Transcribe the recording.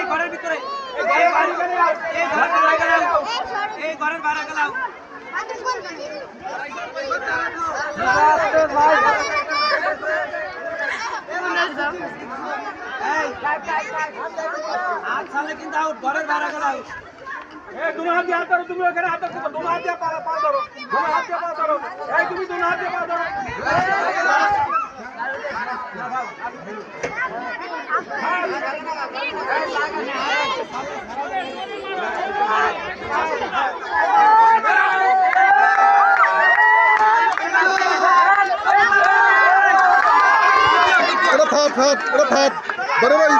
ঘরের ভিতরে এই ঘরের বাইরে গেলাম কিন্তু আউট ঘরের বাইরে গেলাম তুমি হাত দিয়ে হাত ধরো তুমি ওখানে হাত ধরো তুমি হাত দিয়ে পা ধরো তুমি হাত দিয়ে পা ধরো এই তুমি তুমি হাত দিয়ে পা ধরো এটা থাক বড় ভাই